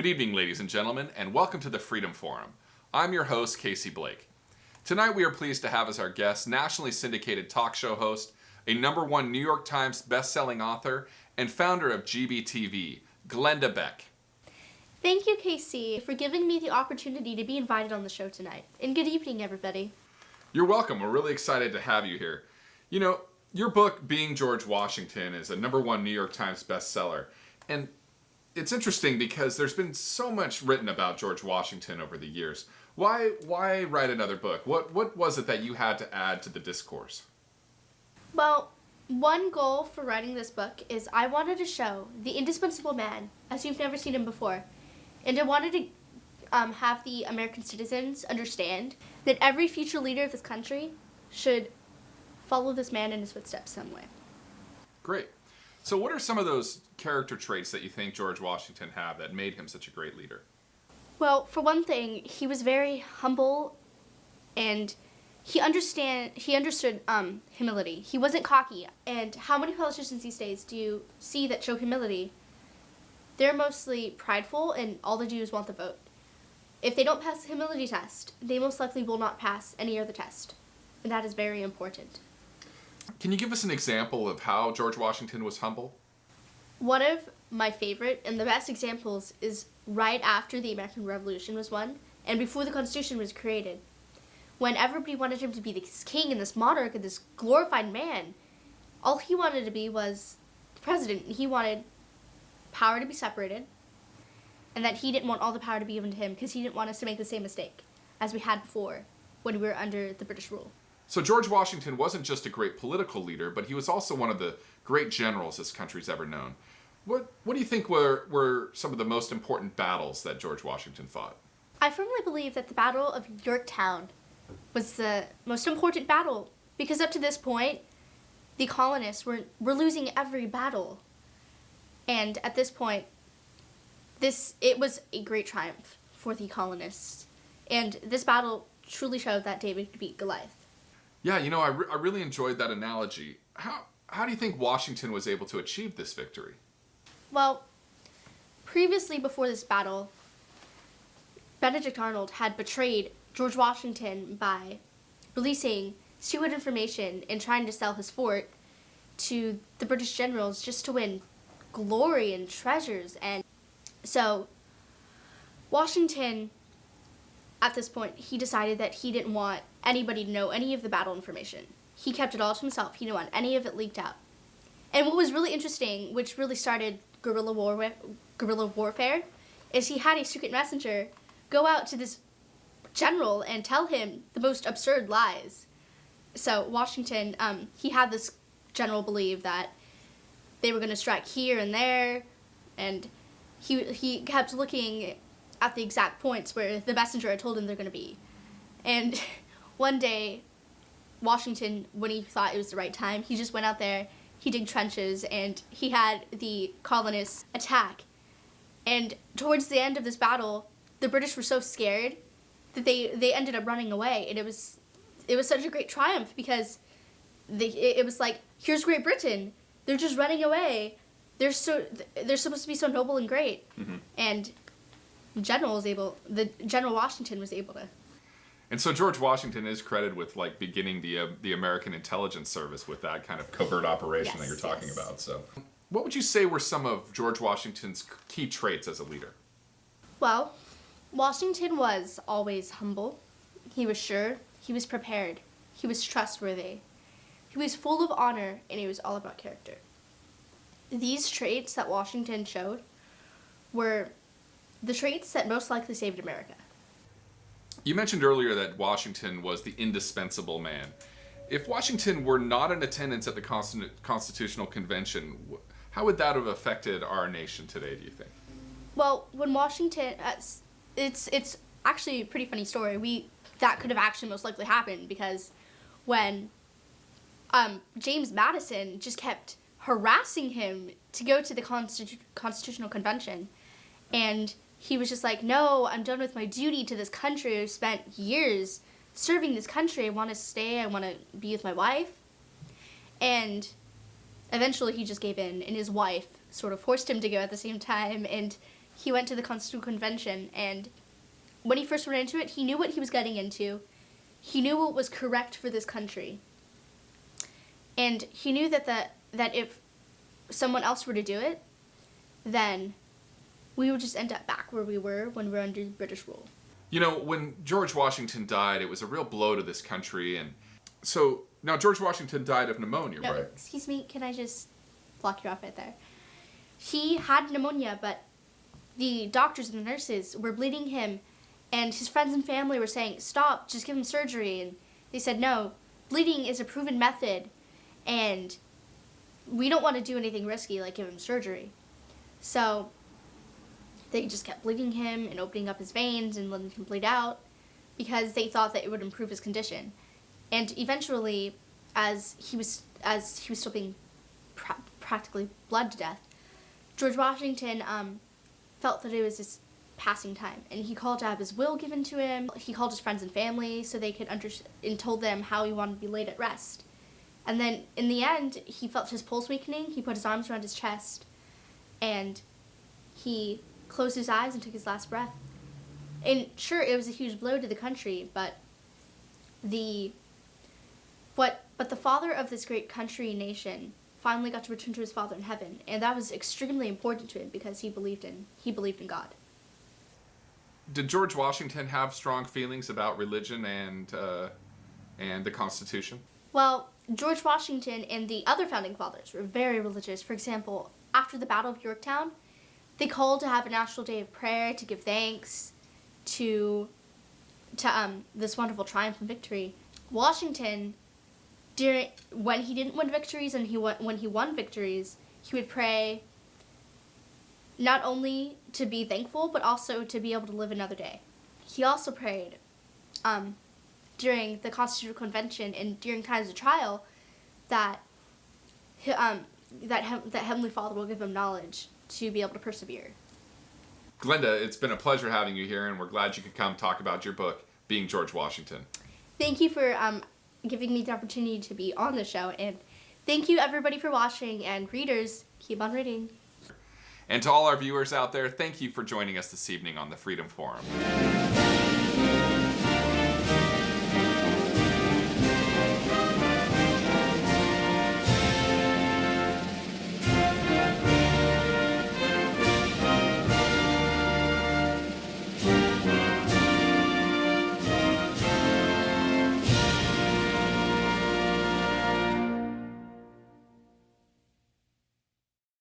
Good evening, ladies and gentlemen, and welcome to the Freedom Forum. I'm your host, Casey Blake. Tonight we are pleased to have as our guest nationally syndicated talk show host, a #1 New York Times best-selling author, and founder of GBTV, Glenda Beck. Thank you, Casey, for giving me the opportunity to be invited on the show tonight. And good evening, everybody. You're welcome. We're really excited to have you here. You know, your book, Being George Washington, is a #1 New York Times bestseller. And it's interesting because there's been so much written about George Washington over the years. Why write another book? What was it that you had to add to the discourse? Well, one goal for writing this book is I wanted to show the indispensable man as you've never seen him before. And I wanted to have the American citizens understand that every future leader of this country should follow this man in his footsteps some way. Great. So what are some of those character traits that you think George Washington had that made him such a great leader? Well, for one thing, he was very humble and he understood humility. He wasn't cocky. And how many politicians these days do you see that show humility? They're mostly prideful and all they do is want the vote. If they don't pass the humility test, they most likely will not pass any other test. And that is very important. Can you give us an example of how George Washington was humble? One of my favorite and the best examples is right after the American Revolution was won and before the Constitution was created. When everybody wanted him to be this king and this monarch and this glorified man, all he wanted to be was the president. He wanted power to be separated and that he didn't want all the power to be given to him because he didn't want us to make the same mistake as we had before when we were under the British rule. So George Washington wasn't just a great political leader, but he was also one of the great generals this country's ever known. What do you think were some of the most important battles that George Washington fought? I firmly believe that the Battle of Yorktown was the most important battle because up to this point, the colonists were losing every battle. And at this point, it was a great triumph for the colonists. And this battle truly showed that David could beat Goliath. Yeah, you know, I really enjoyed that analogy. How do you think Washington was able to achieve this victory? Well, previously before this battle, Benedict Arnold had betrayed George Washington by releasing secret information and trying to sell his fort to the British generals just to win glory and treasures. And so Washington, at this point, he decided that he didn't want anybody to know any of the battle information. He kept it all to himself. He didn't want any of it leaked out. And what was really interesting, which really started guerrilla warfare, is he had a secret messenger go out to this general and tell him the most absurd lies. So Washington, he had this general believe that they were going to strike here and there, and he kept looking at the exact points where the messenger had told him they're going to be. And one day, Washington, when he thought it was the right time, he just went out there, he dug trenches, and he had the colonists attack. And towards the end of this battle, the British were so scared that they ended up running away. And it was such a great triumph because it was like, here's Great Britain. They're just running away. They're supposed to be so noble and great. Mm-hmm. And General Washington was able to. And so George Washington is credited with beginning the American intelligence service with that kind of covert operation that you're talking about. So, what would you say were some of George Washington's key traits as a leader? Well, Washington was always humble. He was sure. He was prepared. He was trustworthy. He was full of honor, and he was all about character. These traits that Washington showed were the traits that most likely saved America. You mentioned earlier that Washington was the indispensable man. If Washington were not in attendance at the Constitutional Convention, how would that have affected our nation today, do you think? Well, when Washington, it's actually a pretty funny story. That could have actually most likely happened because when James Madison just kept harassing him to go to the Constitutional Convention, and he was just like, no, I'm done with my duty to this country. I've spent years serving this country. I want to stay. I want to be with my wife. And eventually he just gave in, and his wife sort of forced him to go at the same time, and he went to the Constitutional Convention, and when he first went into it, he knew what he was getting into. He knew what was correct for this country. And he knew that if someone else were to do it, then we would just end up back where we were when we were under British rule. You know, when George Washington died, it was a real blow to this country. And so, now George Washington died of pneumonia, No, right? excuse me, can I just block you off right there? He had pneumonia, but the doctors and the nurses were bleeding him, and his friends and family were saying, stop, just give him surgery. And they said, no, bleeding is a proven method, and we don't want to do anything risky like give him surgery. So they just kept bleeding him and opening up his veins and letting him bleed out because they thought that it would improve his condition. And eventually, as he was still being practically bled to death, George Washington felt that it was just passing time, and he called to have his will given to him. He called his friends and family so they could and told them how he wanted to be laid at rest. And then in the end, he felt his pulse weakening. He put his arms around his chest, and he closed his eyes and took his last breath. And sure, it was a huge blow to the country, but the father of this great country and nation finally got to return to his Father in heaven, and that was extremely important to him because he believed in God. Did George Washington have strong feelings about religion and the Constitution? Well, George Washington and the other founding fathers were very religious. For example, after the Battle of Yorktown, they called to have a national day of prayer to give thanks to this wonderful triumph and victory. Washington, when he didn't win victories and when he won victories, he would pray not only to be thankful, but also to be able to live another day. He also prayed during the Constitutional Convention and during times of trial that Heavenly Father will give him knowledge to be able to persevere. Glenda, it's been a pleasure having you here, and we're glad you could come talk about your book, Being George Washington. Thank you for giving me the opportunity to be on the show, and thank you everybody for watching, and readers, keep on reading. And to all our viewers out there, thank you for joining us this evening on the Freedom Forum.